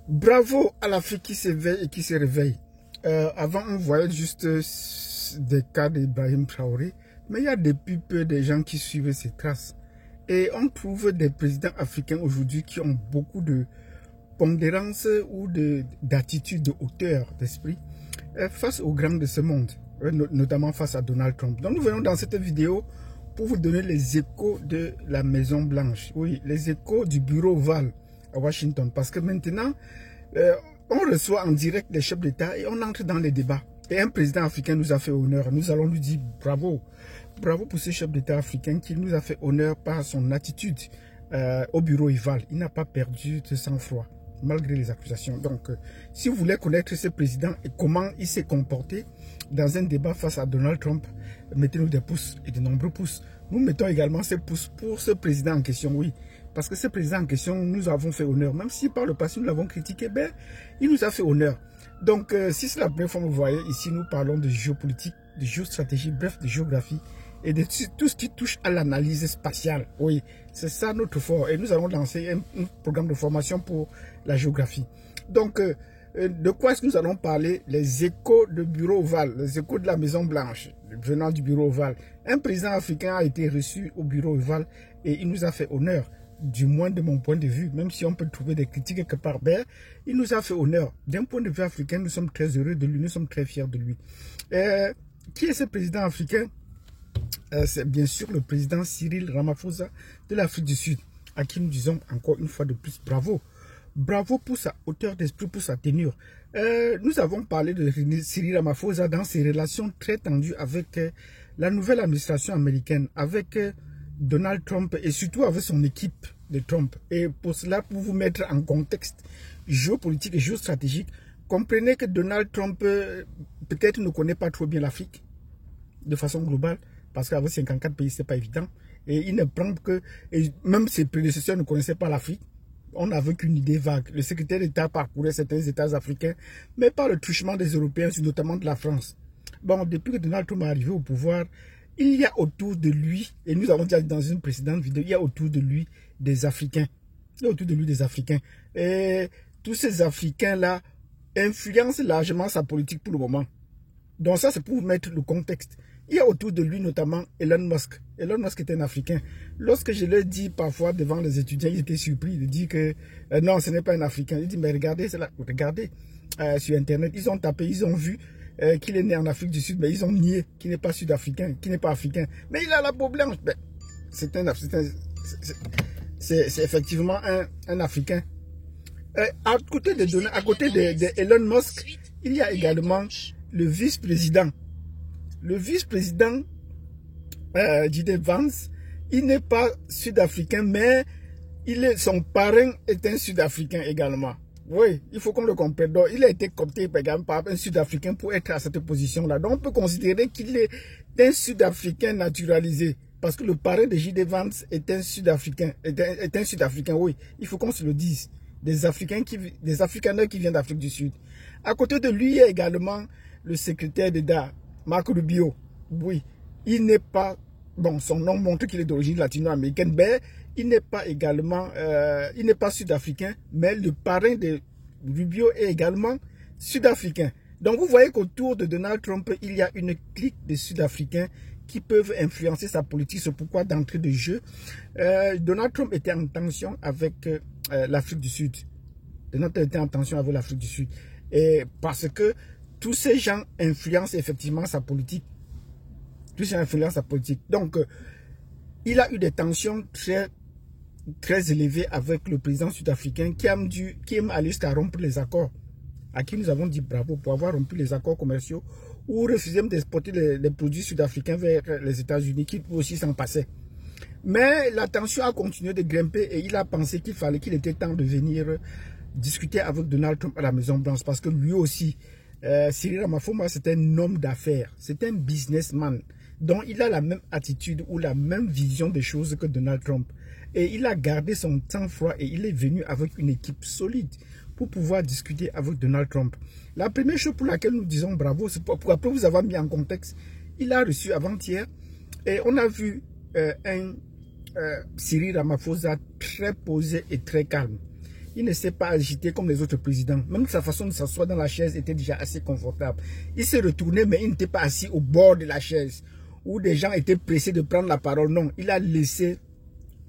Bravo à l'Afrique qui s'éveille et qui se réveille. Avant, on voyait juste des cas d'Ibrahim Traoré, mais il y a depuis peu des gens qui suivent ses traces. Et on trouve des présidents africains aujourd'hui qui ont beaucoup de pondérance ou d'attitude, de hauteur d'esprit face aux grands de ce monde, notamment face à Donald Trump. Donc nous venons dans cette vidéo pour vous donner les échos de la Maison Blanche. Oui, les échos du bureau Oval à Washington. Parce que maintenant, on reçoit en direct les chefs d'État et on entre dans les débats. Et un président africain nous a fait honneur. Nous allons lui dire bravo. Bravo pour ce chef d'État africain qui nous a fait honneur par son attitude au bureau Oval. Il n'a pas perdu de sang-froid, malgré les accusations. Donc, si vous voulez connaître ce président et comment il s'est comporté dans un débat face à Donald Trump, mettez-nous des pouces et de nombreux pouces. Nous mettons également ces pouces pour ce président en question, oui. Parce que ce président en question, nous avons fait honneur. Même si par le passé, nous l'avons critiqué, ben, il nous a fait honneur. Donc, si c'est la première fois que vous voyez, ici, nous parlons de géopolitique, de géostratégie, bref, de géographie et de tout ce qui touche à l'analyse spatiale. Oui, c'est ça notre fort. Et nous allons lancer un programme de formation pour la géographie. Donc, de quoi est-ce que nous allons parler? Les échos de bureau Oval, les échos de la Maison Blanche, venant du bureau Oval. Un président africain a été reçu au bureau Oval et il nous a fait honneur, du moins de mon point de vue, même si on peut trouver des critiques quelque part, ben, il nous a fait honneur. D'un point de vue africain, nous sommes très heureux de lui, nous sommes très fiers de lui. Qui est ce président africain? C'est bien sûr le président Cyril Ramaphosa de l'Afrique du Sud, à qui nous disons encore une fois de plus bravo. Bravo pour sa hauteur d'esprit, pour sa tenure. Nous avons parlé de Cyril Ramaphosa dans ses relations très tendues avec la nouvelle administration américaine, avec Donald Trump et surtout avec son équipe de Trump. Et pour cela, pour vous mettre en contexte géopolitique et géostratégique, comprenez que Donald Trump peut-être ne connaît pas trop bien l'Afrique de façon globale, parce qu'avec 54 pays, ce n'est pas évident. Et il ne prend que, et même ses prédécesseurs ne connaissaient pas l'Afrique. On n'avait qu'une idée vague. Le secrétaire d'État parcourait certains États africains, mais pas le truchement des Européens, notamment de la France. Bon, depuis que Donald Trump est arrivé au pouvoir, il y a autour de lui, et nous avons dit dans une précédente vidéo, il y a autour de lui des Africains. Il y a autour de lui des Africains. Et tous ces Africains-là influencent largement sa politique pour le moment. Donc ça, c'est pour vous mettre le contexte. Il y a autour de lui notamment Elon Musk. Elon Musk est un Africain. Lorsque je le dis parfois devant les étudiants, ils étaient surpris de dire que non, ce n'est pas un Africain. Ils disent, mais regardez, c'est là, regardez sur Internet. Ils ont tapé, ils ont vu qu'il est né en Afrique du Sud, mais ils ont nié qu'il n'est pas sud-africain, qu'il n'est pas africain. Mais il a la peau blanche. C'est effectivement un Africain. À côté de Elon Musk, il y a également le vice-président. Le vice-président J.D. Vance, il n'est pas sud-africain, mais son parrain est un sud-africain également. Oui, il faut qu'on le comprenne. Donc, il a été coopté par exemple par un sud-africain pour être à cette position-là. Donc, on peut considérer qu'il est un sud-africain naturalisé. Parce que le parrain de J.D. Vance est un sud-africain. Est un sud-africain, oui. Il faut qu'on se le dise. Des Afrikaners qui viennent d'Afrique du Sud. À côté de lui, il y a également le secrétaire d'État, Marco Rubio. Oui, il n'est pas, bon, son nom montre qu'il est d'origine latino-américaine, mais il n'est pas également, il n'est pas sud-africain, mais le parrain de Rubio est également sud-africain. Donc vous voyez qu'autour de Donald Trump, il y a une clique de sud-africains qui peuvent influencer sa politique. C'est pourquoi d'entrée de jeu, Donald Trump était en tension avec l'Afrique du Sud. Donald Trump était en tension avec l'Afrique du Sud. Et parce que tous ces gens influencent effectivement sa politique. Tous ces gens influencent sa politique. Donc, il a eu des tensions très élevées avec le président sud-africain qui aime aller jusqu'à rompre les accords. À qui nous avons dit bravo pour avoir rompu les accords commerciaux ou refuser d'exporter les produits sud-africains vers les États-Unis qui aussi s'en passaient. Mais la tension a continué de grimper et il a pensé qu'il était temps de venir discuter avec Donald Trump à la Maison Blanche parce que lui aussi, Cyril Ramaphosa, c'est un homme d'affaires, c'est un businessman. Donc il a la même attitude ou la même vision des choses que Donald Trump. Et il a gardé son sang-froid et il est venu avec une équipe solide pour pouvoir discuter avec Donald Trump. La première chose pour laquelle nous disons bravo, c'est pour après vous avoir mis en contexte, il a reçu avant-hier et on a vu Cyril Ramaphosa très posé et très calme. Il ne s'est pas agité comme les autres présidents. Même sa façon de s'asseoir dans la chaise était déjà assez confortable. Il s'est retourné, mais il n'était pas assis au bord de la chaise, où des gens étaient pressés de prendre la parole. Non, il a laissé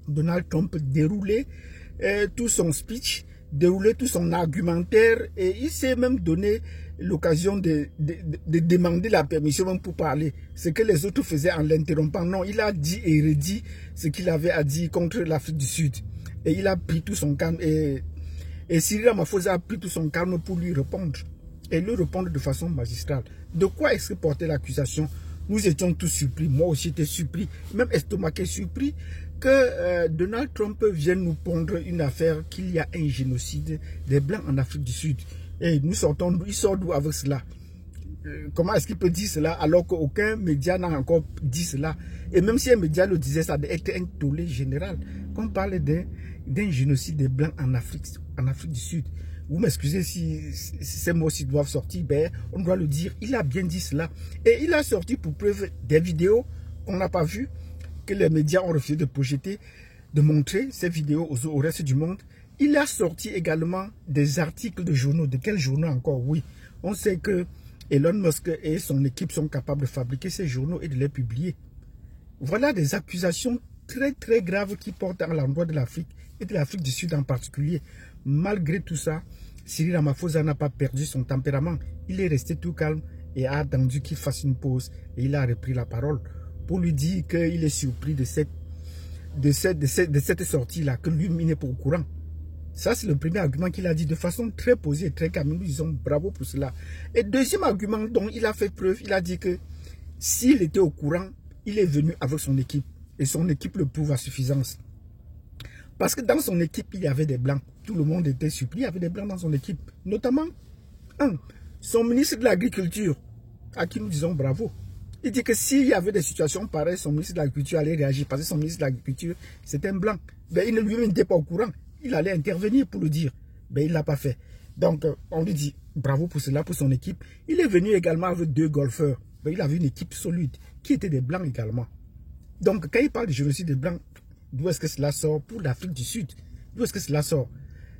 Donald Trump dérouler tout son speech, dérouler tout son argumentaire, et il s'est même donné l'occasion de demander la permission même pour parler. Ce que les autres faisaient en l'interrompant. Non, il a dit et redit ce qu'il avait à dire contre l'Afrique du Sud. Et il a pris tout son calme. Et Cyril Ramaphosa a pris tout son calme pour lui répondre. Et lui répondre de façon magistrale. De quoi est-ce que portait l'accusation? Nous étions tous surpris. Moi aussi j'étais surpris, même estomaqué, surpris que Donald Trump vienne nous pondre une affaire qu'il y a un génocide des Blancs en Afrique du Sud. Et nous sortons, il sort d'où avec cela? Comment est-ce qu'il peut dire cela alors qu'aucun média n'a encore dit cela? Et même si un média le disait, ça était un tollé général. Qu'on parle d'un génocide des Blancs en Afrique du Sud. Vous m'excusez si ces mots ci doivent sortir, ben, on doit le dire. Il a bien dit cela. Et il a sorti pour preuve des vidéos qu'on n'a pas vues, que les médias ont refusé de projeter, de montrer ces vidéos au reste du monde. Il a sorti également des articles de journaux. De quels journaux encore? Oui, on sait que Elon Musk et son équipe sont capables de fabriquer ces journaux et de les publier. Voilà des accusations très très graves qui portent à l'endroit de l'Afrique et de l'Afrique du Sud en particulier. Malgré tout ça, Cyril Ramaphosa n'a pas perdu son tempérament. Il est resté tout calme et a attendu qu'il fasse une pause. Et il a repris la parole pour lui dire qu'il est surpris de cette sortie-là, que lui, il n'est pas au courant. Ça, c'est le premier argument qu'il a dit de façon très posée, très calme. Nous disons bravo pour cela. Et deuxième argument dont il a fait preuve, il a dit que s'il était au courant, il est venu avec son équipe. Et son équipe le prouve à suffisance. Parce que dans son équipe, il y avait des Blancs. Tout le monde était surpris, il y avait des Blancs dans son équipe. Notamment, son ministre de l'Agriculture, à qui nous disons bravo. Il dit que s'il y avait des situations pareilles, son ministre de l'Agriculture allait réagir. Parce que son ministre de l'Agriculture, c'était un Blanc. Mais il ne lui-même n'était pas au courant. Il allait intervenir pour le dire. Mais il ne l'a pas fait. Donc, on lui dit bravo pour cela, pour son équipe. Il est venu également avec 2 golfeurs. Mais il avait une équipe solide, qui était des Blancs également. Donc, quand il parle de génocide des Blancs, d'où est-ce que cela sort pour l'Afrique du Sud? D'où est-ce que cela sort?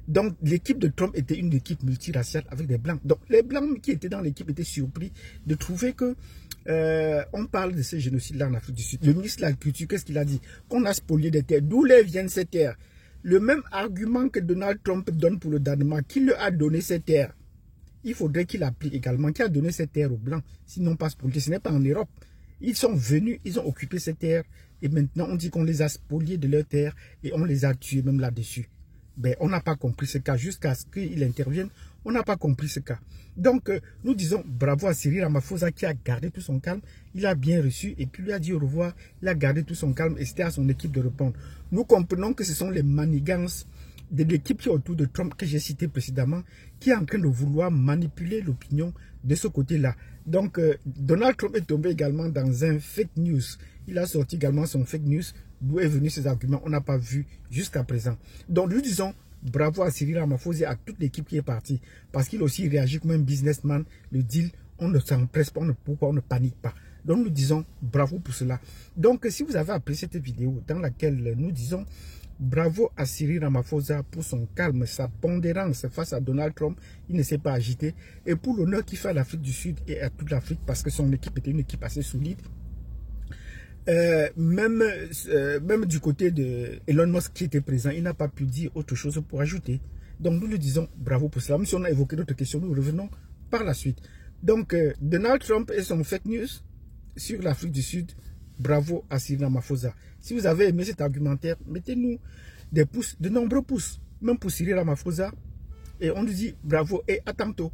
Donc, l'équipe de Trump était une équipe multiraciale avec des Blancs. Donc, les Blancs qui étaient dans l'équipe étaient surpris de trouver que on parle de ce génocide-là en Afrique du Sud. Le ministre de l'Agriculture, qu'est-ce qu'il a dit? Qu'on a spolié des terres. D'où viennent ces terres? Le même argument que Donald Trump donne pour le Danemark, qui lui a donné ces terres, il faudrait qu'il applique également, qui a donné ces terres aux Blancs, sinon pas spolié. Ce n'est pas en Europe. Ils sont venus, ils ont occupé ces terres, et maintenant on dit qu'on les a spoliés de leurs terres, et on les a tués même là-dessus. Ben, on n'a pas compris ce cas, jusqu'à ce qu'il intervienne, on n'a pas compris ce cas. Donc, nous disons bravo à Cyril Ramaphosa qui a gardé tout son calme, il a bien reçu, et puis lui a dit au revoir, il a gardé tout son calme, et c'était à son équipe de répondre. Nous comprenons que ce sont les manigances de l'équipe qui est autour de Trump, que j'ai cité précédemment, qui est en train de vouloir manipuler l'opinion de ce côté-là. Donc, Donald Trump est tombé également dans un fake news. Il a sorti également son fake news. D'où est venu ces arguments, on n'a pas vu jusqu'à présent. Donc, nous disons bravo à Cyril Ramaphosa et à toute l'équipe qui est partie. Parce qu'il aussi réagit comme un businessman. Le deal, on ne s'empresse pas, pourquoi on ne panique pas. Donc, nous disons bravo pour cela. Donc, si vous avez apprécié cette vidéo dans laquelle nous disons bravo à Cyril Ramaphosa pour son calme, sa pondérance face à Donald Trump, il ne s'est pas agité. Et pour l'honneur qu'il fait à l'Afrique du Sud et à toute l'Afrique, parce que son équipe était une équipe assez solide. Même du côté de Elon Musk qui était présent, il n'a pas pu dire autre chose pour ajouter. Donc nous lui disons bravo pour cela. Même si on a évoqué d'autres questions, nous revenons par la suite. Donc Donald Trump et son fake news sur l'Afrique du Sud, bravo à Cyril Ramaphosa. Si vous avez aimé cet argumentaire, mettez-nous des pouces, de nombreux pouces, même pour Cyril Ramaphosa. Et on nous dit bravo et à tantôt.